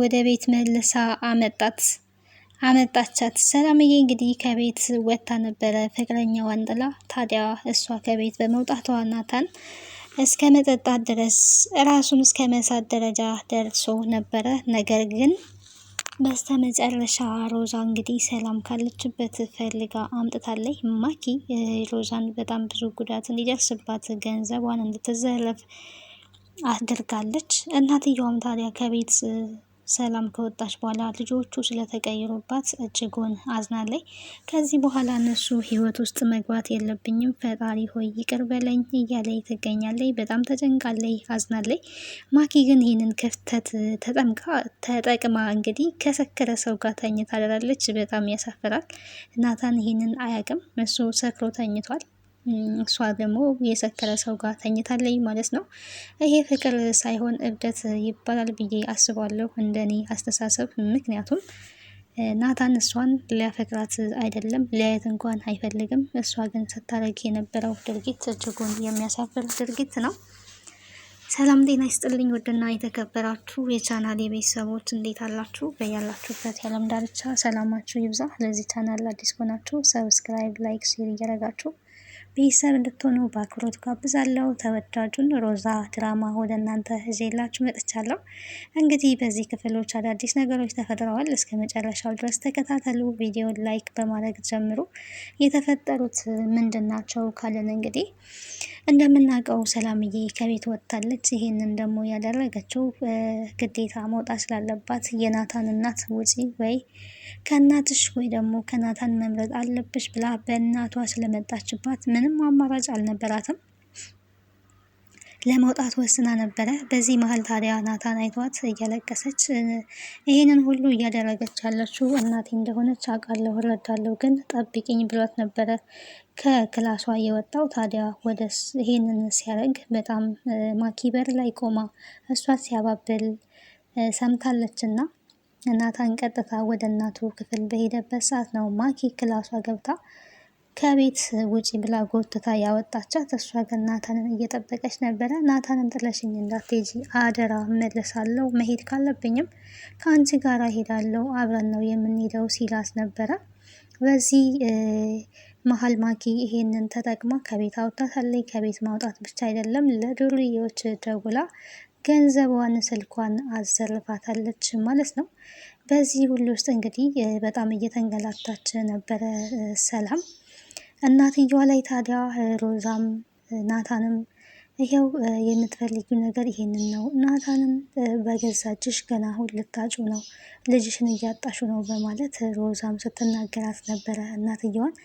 ወደ ቤት መልሳ አመጣቻት። ሰላምዬ እንግዲህ ከቤት ወጥታ ነበረ ፍቅረኛዋን ጥላ። ታዲያ እሷ ከቤት በመውጣቷ ናታን እስከ መጠጣት ድረስ ራሱን እስከ መሳት ደረጃ ደርሶ ነበረ። ነገር ግን በስተመጨረሻ ሮዛ እንግዲህ ሰላም ካለችበት ፈልጋ አምጥታለች። ማኪ ሮዛን በጣም ብዙ ጉዳት እንዲደርስባት ገንዘቧን እንድትዘረፍ አድርጋለች። እናትየዋም ታዲያ ከቤት ሰላም ከወጣች በኋላ ልጆቹ ስለተቀየሩባት እጅጉን አዝናለች። ከዚህ በኋላ እነሱ ህይወት ውስጥ መግባት የለብኝም ፈጣሪ ሆይ ይቅር በለኝ እያለች ትገኛለች። በጣም ተጨንቃለች፣ አዝናለች። ማኪ ግን ይህንን ክፍተት ተጠቅማ እንግዲህ ከሰከረ ሰው ጋር ተኝታ አድራለች። በጣም ያሳፍራል። ናታን ይህንን አያውቅም። እሱ ሰክሮ ተኝቷል። እሷ ደግሞ የሰከረ ሰው ጋር ተኝታለች ማለት ነው። ይሄ ፍቅር ሳይሆን እብደት ይባላል ብዬ አስባለሁ፣ እንደኔ አስተሳሰብ። ምክንያቱም ናታን እሷን ሊያፈቅራት አይደለም ሊያየት እንኳን አይፈልግም። እሷ ግን ስታደርግ የነበረው ድርጊት እጅጉን የሚያሳፍር ድርጊት ነው። ሰላም ጤና ይስጥልኝ ውድና የተከበራችሁ የቻናል ቤተሰቦች እንዴት አላችሁ? በያላችሁበት የዓለም ዳርቻ ሰላማችሁ ይብዛ። ለዚህ ቻናል አዲስ ሆናችሁ ሰብስክራይብ፣ ላይክ፣ ሼር እያደረጋችሁ ቤተሰብ እንድትሆኑ በአክብሮት ጋብዛለሁ። ተወዳጁን ሮዛ ድራማ ወደ እናንተ ይዤላችሁ መጥቻለሁ። እንግዲህ በዚህ ክፍሎች አዳዲስ ነገሮች ተፈጥረዋል። እስከ መጨረሻው ድረስ ተከታተሉ። ቪዲዮን ላይክ በማድረግ ጀምሩ። የተፈጠሩት ምንድን ናቸው ካለን እንግዲህ እንደምናውቀው ሰላምዬ ከቤት ወጥታለች። ይሄንን ደግሞ ያደረገችው ግዴታ መውጣት ስላለባት የናታን እናት ውጪ ወይ ከእናትሽ ወይ ደግሞ ከናታን መምረጥ አለብሽ ብላ በእናቷ ስለመጣችባት ምንም አማራጭ አልነበራትም። ለመውጣት ወስና ነበረ። በዚህ መሀል ታዲያ ናታን አይቷት እያለቀሰች ይህንን ሁሉ እያደረገች ያለችው እናቴ እንደሆነች አውቃለሁ፣ እረዳለሁ፣ ግን ጠብቂኝ ብሏት ነበረ ከክላሷ የወጣው። ታዲያ ወደ ይሄንን ሲያደርግ በጣም ማኪ በር ላይ ቆማ እሷ ሲያባብል ሰምታለችና ናታን ቀጥታ ወደ እናቱ ክፍል በሄደበት ሰዓት ነው ማኪ ክላሷ ገብታ ከቤት ውጪ ብላ ጎትታ ያወጣቻት። እሷ ግን ናታንን እየጠበቀች ነበረ። ናታንን ጥለሽኝ እንዳትሄጂ አደራ፣ እመለሳለሁ፣ መሄድ ካለብኝም ከአንቺ ጋር ሄዳለሁ፣ አብረን ነው የምንሄደው ሲላት ነበረ። በዚህ መሀል ማኪ ይሄንን ተጠቅማ ከቤት አውጥታታለች። ከቤት ማውጣት ብቻ አይደለም ለዱርዬዎች ደውላ ገንዘቧን፣ ስልኳን አዘርፋታለች ማለት ነው። በዚህ ሁሉ ውስጥ እንግዲህ በጣም እየተንገላታች ነበረ ሰላም እናትየዋ ላይ። ታዲያ ሮዛም ናታንም ይሄው የምትፈልጊው ነገር ይሄንን ነው፣ ናታንን በገዛ እጅሽ ገና አሁን ልታጩ ነው፣ ልጅሽን እያጣሹ ነው በማለት ሮዛም ስትናገራት ነበረ። እናትየዋን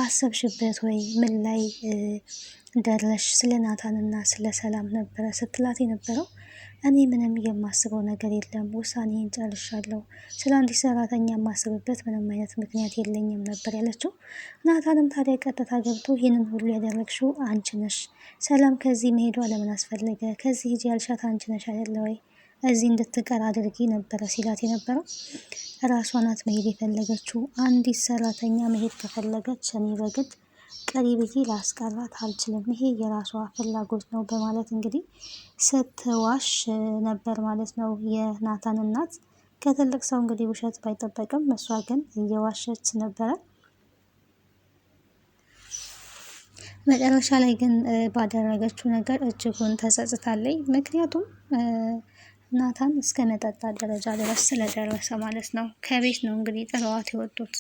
አሰብሽበት ወይ? ምን ላይ ደረሽ? ስለ ናታንና ስለ ሰላም ነበረ ስትላት የነበረው። እኔ ምንም የማስበው ነገር የለም፣ ውሳኔን ጨርሻለሁ። ስለ አንዲት ሰራተኛ የማስብበት ምንም አይነት ምክንያት የለኝም ነበር ያለችው። ናታንም ታዲያ ቀጥታ ገብቶ ይህንን ሁሉ ያደረግሽው አንቺ ነሽ፣ ሰላም ከዚህ መሄዷ ለምን አስፈለገ? ከዚህ ሂጂ ያልሻት አንቺ ነሽ አይደለ ወይ? እዚህ እንድትቀር አድርጊ ነበረ ሲላት የነበረው። ራሷ ናት መሄድ የፈለገችው። አንዲት ሰራተኛ መሄድ ከፈለገች እኔ በግድ ቀሪ ብዬ ላስቀራት አልችልም፣ ይሄ የራሷ ፍላጎት ነው በማለት እንግዲህ ስትዋሽ ነበር ማለት ነው የናታን እናት። ከትልቅ ሰው እንግዲህ ውሸት ባይጠበቅም እሷ ግን እየዋሸች ነበረ። መጨረሻ ላይ ግን ባደረገችው ነገር እጅጉን ተጸጽታለች። ምክንያቱም ናታን እስከ መጠጣት ደረጃ ድረስ ስለደረሰ ማለት ነው። ከቤት ነው እንግዲህ ጥለዋት የወጡት።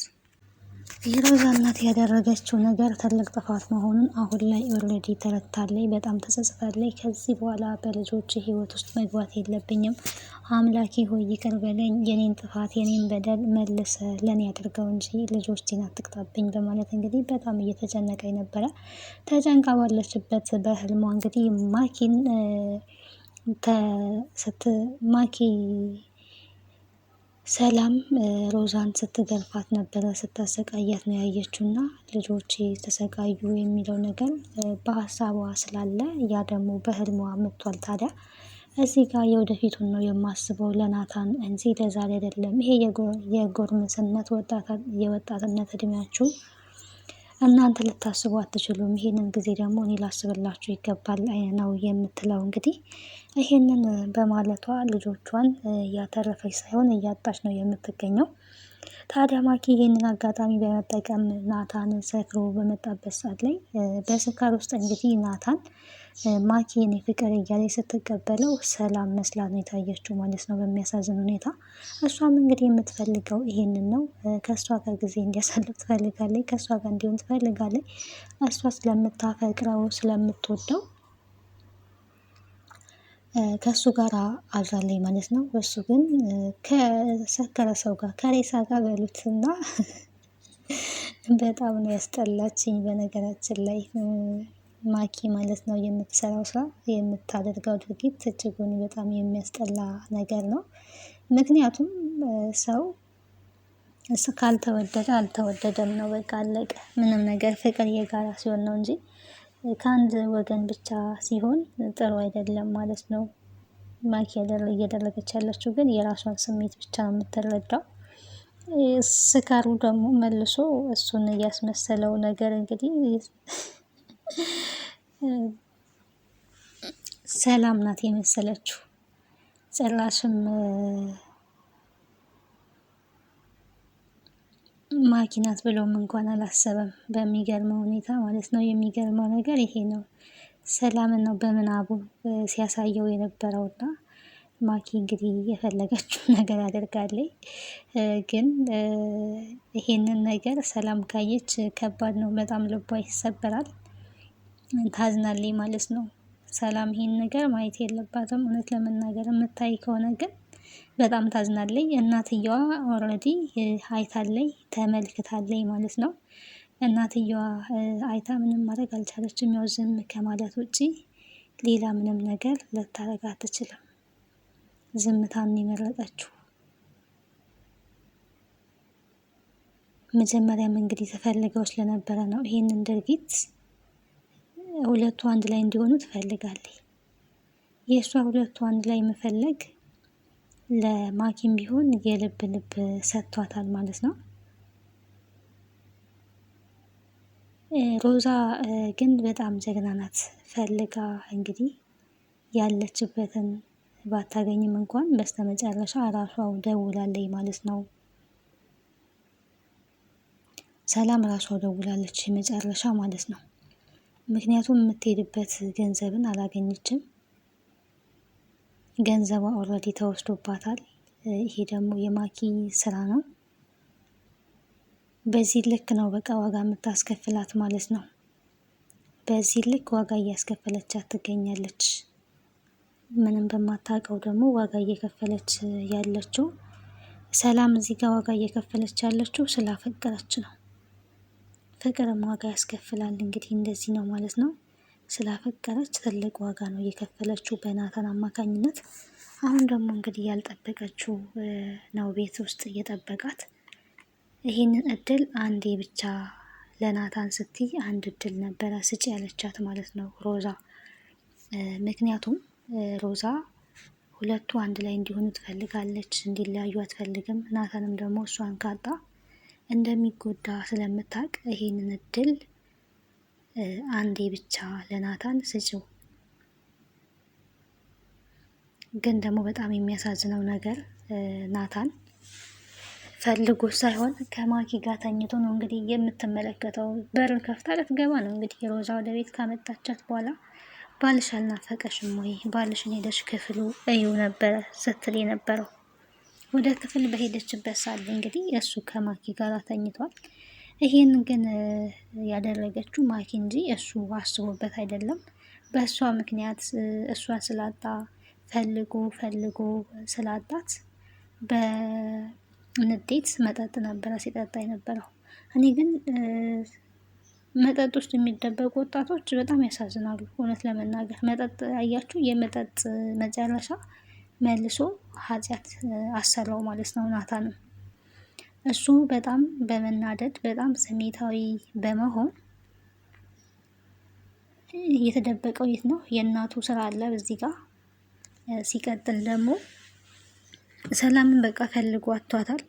የሮዛ እናት ያደረገችው ነገር ትልቅ ጥፋት መሆኑን አሁን ላይ ኦልሬዲ ተረድታለች። በጣም ተጸጽታለች። ከዚህ በኋላ በልጆች ህይወት ውስጥ መግባት የለብኝም፣ አምላኬ ሆይ ይቅር በለኝ፣ የኔን ጥፋት የኔን በደል መልሰ ለኔ አድርገው እንጂ ልጆቼን አትቅጣብኝ በማለት እንግዲህ በጣም እየተጨነቀኝ ነበረ። ተጨንቃ ባለችበት በህልሟ እንግዲህ ማኪ ሰላም ሮዛን ስትገርፋት ነበረ፣ ስታሰቃያት ነው ያየችው። እና ልጆቼ ተሰቃዩ የሚለው ነገር በሀሳቧ ስላለ ያ ደግሞ በህልሟ መጥቷል። ታዲያ እዚህ ጋር የወደፊቱን ነው የማስበው ለናታን እንጂ ለዛሬ አይደለም። ይሄ የጎርምስነት የወጣትነት እድሜያችሁ እናንተ ልታስቡ አትችሉም። ይሄንን ጊዜ ደግሞ እኔ ላስብላችሁ ይገባል ነው የምትለው። እንግዲህ ይሄንን በማለቷ ልጆቿን እያተረፈች ሳይሆን እያጣች ነው የምትገኘው። ታዲያ ማኪ ይሄንን አጋጣሚ በመጠቀም ናታን ሰክሮ በመጣበት ሰዓት ላይ በስካር ውስጥ እንግዲህ ናታን ማኪ የኔ ፍቅር እያለ ስትቀበለው ሰላም መስላ ነው የታየችው ማለት ነው፣ በሚያሳዝን ሁኔታ። እሷም እንግዲህ የምትፈልገው ይሄንን ነው። ከእሷ ጋር ጊዜ እንዲያሳልፍ ትፈልጋለች፣ ከእሷ ጋር እንዲሆን ትፈልጋለች። እሷ ስለምታፈቅረው ስለምትወደው ከእሱ ጋር አድራለች ማለት ነው። እሱ ግን ከሰከረ ሰው ጋር ከሬሳ ጋር በሉትና በጣም ነው ያስጠላችኝ። በነገራችን ላይ ማኪ ማለት ነው የምትሰራው ስራ የምታደርገው ድርጊት እጅጉን በጣም የሚያስጠላ ነገር ነው። ምክንያቱም ሰው ካልተወደደ አልተወደደም ነው፣ በቃ አለቀ። ምንም ነገር ፍቅር የጋራ ሲሆን ነው እንጂ ከአንድ ወገን ብቻ ሲሆን ጥሩ አይደለም ማለት ነው። ማኪ እየደረገች ያለችው ግን የራሷን ስሜት ብቻ ነው የምትረዳው። ስካሩ ደግሞ መልሶ እሱን እያስመሰለው ነገር እንግዲህ ሰላም ናት የመሰለችው። ጭራሽም ማኪናት ብሎም እንኳን አላሰበም። በሚገርመው ሁኔታ ማለት ነው። የሚገርመው ነገር ይሄ ነው። ሰላምን ነው በምናቡ ሲያሳየው የነበረውና ማኪ እንግዲህ የፈለገችው ነገር አድርጋለች። ግን ይሄንን ነገር ሰላም ካየች ከባድ ነው። በጣም ልቧ ይሰበራል፣ ታዝናለች ማለት ነው። ሰላም ይሄን ነገር ማየት የለባትም። እውነት ለመናገር የምታይ ከሆነ ግን በጣም ታዝናለች። እናትየዋ ኦልሬዲ አይታለች፣ ተመልክታለች ማለት ነው። እናትየዋ አይታ ምንም ማድረግ አልቻለችም። ያው ዝም ከማለት ውጪ ሌላ ምንም ነገር ልታረግ አትችልም። ዝምታን የመረጠችው። መጀመሪያም እንግዲህ ተፈልገው ስለነበረ ነው ይሄንን ድርጊት ሁለቱ አንድ ላይ እንዲሆኑ ትፈልጋለች። የእሷ ሁለቱ አንድ ላይ መፈለግ ለማኪም ቢሆን የልብ ልብ ሰጥቷታል ማለት ነው። ሮዛ ግን በጣም ጀግና ናት። ፈልጋ እንግዲህ ያለችበትን ባታገኝም እንኳን በስተመጨረሻ ራሷው ደውላለች ማለት ነው። ሰላም ራሷው ደውላለች መጨረሻ ማለት ነው። ምክንያቱም የምትሄድበት ገንዘብን አላገኘችም። ገንዘቧ ኦልሬዲ ተወስዶባታል። ይሄ ደግሞ የማኪ ስራ ነው። በዚህ ልክ ነው በቃ ዋጋ የምታስከፍላት ማለት ነው። በዚህ ልክ ዋጋ እያስከፈለቻት ትገኛለች። ምንም በማታውቀው ደግሞ ዋጋ እየከፈለች ያለችው ሰላም እዚህ ጋር ዋጋ እየከፈለች ያለችው ስላፈቀረች ነው። ፍቅርም ዋጋ ያስከፍላል። እንግዲህ እንደዚህ ነው ማለት ነው። ስላፈቀረች ትልቅ ዋጋ ነው እየከፈለችው በናታን አማካኝነት። አሁን ደግሞ እንግዲህ ያልጠበቀችው ነው ቤት ውስጥ እየጠበቃት። ይህንን እድል አንዴ ብቻ ለናታን ስትይ አንድ እድል ነበረ ስጪ ያለቻት ማለት ነው ሮዛ። ምክንያቱም ሮዛ ሁለቱ አንድ ላይ እንዲሆኑ ትፈልጋለች፣ እንዲለያዩ አትፈልግም። ናታንም ደግሞ እሷን ካጣ እንደሚጎዳ ስለምታውቅ ይሄንን እድል አንዴ ብቻ ለናታን ስጪው። ግን ደግሞ በጣም የሚያሳዝነው ነገር ናታን ፈልጎ ሳይሆን ከማኪ ጋር ተኝቶ ነው እንግዲህ የምትመለከተው። በሩን ከፍታ ልትገባ ነው እንግዲህ ሮዛ ወደ ቤት ካመጣቻት በኋላ ባልሽ አልናፈቀሽም ወይ? ባልሽን ሄደሽ ክፍሉ እዩ ነበረ ስትል የነበረው። ወደ ክፍል በሄደችበት ሳለ እንግዲህ እሱ ከማኪ ጋር ተኝቷል። ይሄን ግን ያደረገችው ማኪ እንጂ እሱ አስቦበት አይደለም። በእሷ ምክንያት እሷን ስላጣ ፈልጎ ስላጣት በንዴት መጠጥ ነበረ ሲጠጣ የነበረው። እኔ ግን መጠጥ ውስጥ የሚደበቁ ወጣቶች በጣም ያሳዝናሉ። እውነት ለመናገር መጠጥ አያችሁ፣ የመጠጥ መጨረሻ መልሶ ኃጢአት አሰራው ማለት ነው። ናታንም እሱ በጣም በመናደድ በጣም ስሜታዊ በመሆን የተደበቀው የት ነው? የእናቱ ስራ አለ በዚህ ጋር። ሲቀጥል ደግሞ ሰላምን በቃ ፈልጎ አቷታል።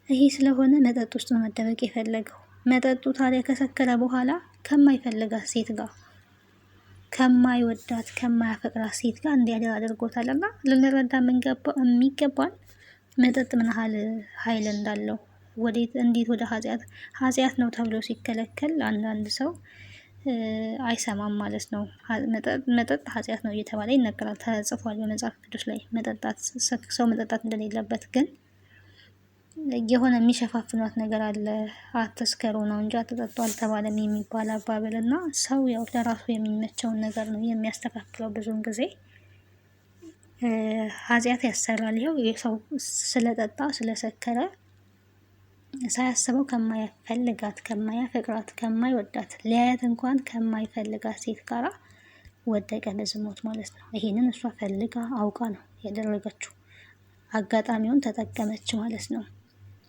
ይሄ ስለሆነ መጠጥ ውስጥ መደበቅ የፈለገው መጠጡ ታዲያ ከሰከረ በኋላ ከማይፈልጋት ሴት ጋር ከማይወዳት ከማያፈቅራት ሴት ጋር እንዲያደር አድርጎታል። እና ልንረዳ የሚገባን መጠጥ ምን ያህል ኃይል እንዳለው ወዴት እንዴት ወደ ኃጢአት ነው ተብሎ ሲከለከል አንዳንድ ሰው አይሰማም ማለት ነው። መጠጥ ኃጢአት ነው እየተባለ ይነገራል፣ ተጽፏል በመጽሐፍ ቅዱስ ላይ ሰው መጠጣት እንደሌለበት። ግን የሆነ የሚሸፋፍኗት ነገር አለ። አትስከሩ ነው እንጂ አትጠጡ አልተባለም የሚባል አባባል እና ሰው ያው ለራሱ የሚመቸውን ነገር ነው የሚያስተካክለው። ብዙውን ጊዜ ኃጢአት ያሰራል። ይኸው የሰው ስለጠጣ ስለሰከረ ሳያስበው ከማይፈልጋት ከማያፈቅራት ከማይወዳት ሊያያት እንኳን ከማይፈልጋት ሴት ጋራ ወደቀ ለዝሙት ማለት ነው። ይሄንን እሷ ፈልጋ አውቃ ነው ያደረገችው። አጋጣሚውን ተጠቀመች ማለት ነው።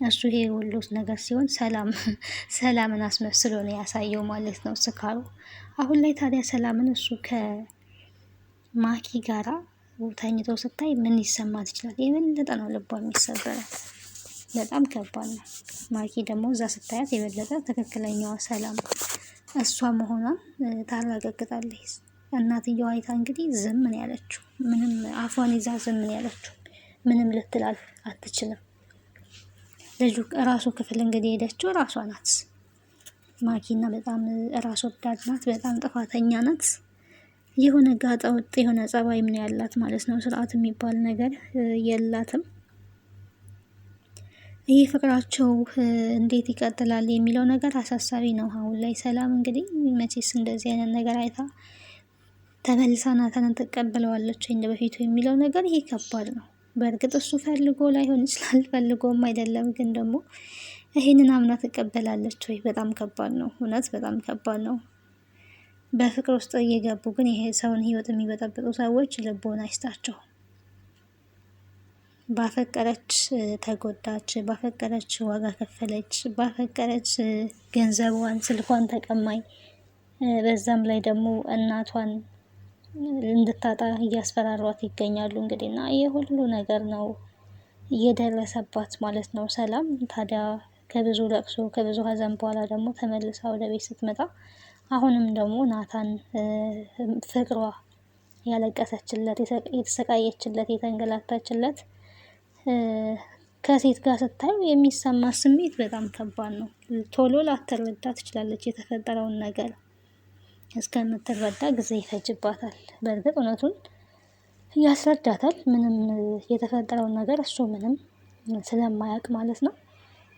እሱ ይሄ ሁሉ ነገር ሲሆን ሰላምን አስመስሎ ነው ያሳየው ማለት ነው ስካሩ። አሁን ላይ ታዲያ ሰላምን እሱ ከማኪ ጋራ ተኝተው ስታይ ምን ሊሰማት ይችላል? የበለጠ ነው ልቧ የሚሰበረው። በጣም ከባድ ነው። ማኪ ደግሞ እዛ ስታያት የበለጠ ትክክለኛዋ ሰላም እሷ መሆኗን ታረጋግጣለች። እናትየዋ አይታ እንግዲህ ዝም ነው ያለችው። ምንም አፏን ይዛ ዝም ነው ያለችው። ምንም ልትል አትችልም። ልጁ ራሱ ክፍል እንግዲህ ሄደችው ራሷ ናት። ማኪና በጣም ራስ ወዳድ ናት። በጣም ጥፋተኛ ናት። የሆነ ጋጠ ወጥ የሆነ ጸባይም ነው ያላት ማለት ነው። ስርዓት የሚባል ነገር የላትም። ይህ ፍቅራቸው እንዴት ይቀጥላል የሚለው ነገር አሳሳቢ ነው አሁን ላይ። ሰላም እንግዲህ መቼስ እንደዚህ አይነት ነገር አይታ ተመልሳ ናታንን ትቀበለዋለች እንደ በፊቱ የሚለው ነገር ይሄ ከባድ ነው። በእርግጥ እሱ ፈልጎ ላይሆን ይችላል፣ ፈልጎም አይደለም። ግን ደግሞ ይሄንን አምና ትቀበላለች ወይ? በጣም ከባድ ነው። እውነት በጣም ከባድ ነው። በፍቅር ውስጥ እየገቡ ግን ይሄ ሰውን ህይወት የሚበጠብጡ ሰዎች ልቦና አይስጣቸው። ባፈቀረች ተጎዳች፣ ባፈቀረች ዋጋ ከፈለች፣ ባፈቀረች ገንዘቧን ስልኳን ተቀማኝ፣ በዛም ላይ ደግሞ እናቷን እንድታጣ እያስፈራሯት ይገኛሉ። እንግዲህ እና ይህ ሁሉ ነገር ነው እየደረሰባት ማለት ነው ሰላም። ታዲያ ከብዙ ለቅሶ ከብዙ ሀዘን በኋላ ደግሞ ተመልሳ ወደ ቤት ስትመጣ አሁንም ደግሞ ናታን ፍቅሯ ያለቀሰችለት የተሰቃየችለት የተንገላታችለት ከሴት ጋር ስታዩ የሚሰማ ስሜት በጣም ከባድ ነው። ቶሎ ላትረዳ ትችላለች የተፈጠረውን ነገር እስከምትረዳ ጊዜ ይፈጅባታል። በእርግጥ እውነቱን ያስረዳታል። ምንም የተፈጠረውን ነገር እሱ ምንም ስለማያውቅ ማለት ነው።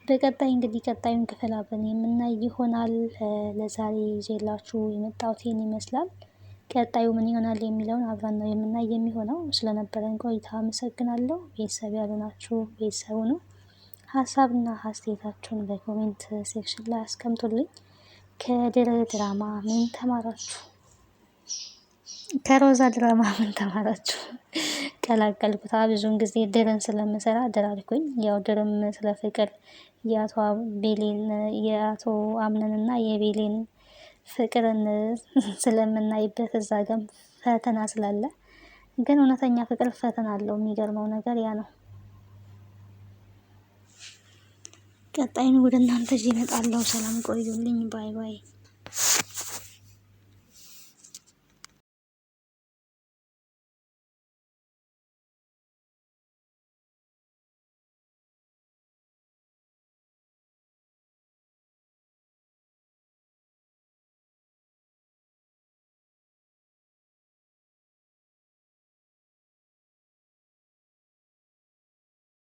በቀጣይ እንግዲህ ቀጣዩን ክፍል አብረን የምናይ ይሆናል። ለዛሬ ይዤላችሁ የመጣሁት ይህን ይመስላል። ቀጣዩ ምን ይሆናል የሚለውን አብረን ነው የምናይ የሚሆነው። ስለነበረን ቆይታ አመሰግናለሁ። ቤተሰብ ያልሆናችሁ ቤተሰቡ ነው። ሀሳብና አስተያየታችሁን በኮሜንት ሴክሽን ላይ አስቀምጡልኝ። ከድርብ ድራማ ምን ተማራችሁ? ከሮዛ ድራማ ምን ተማራችሁ? ቀላቀልኩት። ብዙውን ጊዜ ድርን ስለምሰራ ድር አልኩኝ። ያው ድርም ስለ ፍቅር የአቶ አምነንና የቤሌን ፍቅርን ስለምናይበት እዛ ጋም ፈተና ስላለ፣ ግን እውነተኛ ፍቅር ፈተና አለው። የሚገርመው ነገር ያ ነው። ቀጣይን ወደ እናንተ ይዤ እመጣለሁ። ሰላም ቆዩልኝ። ባይ ባይ።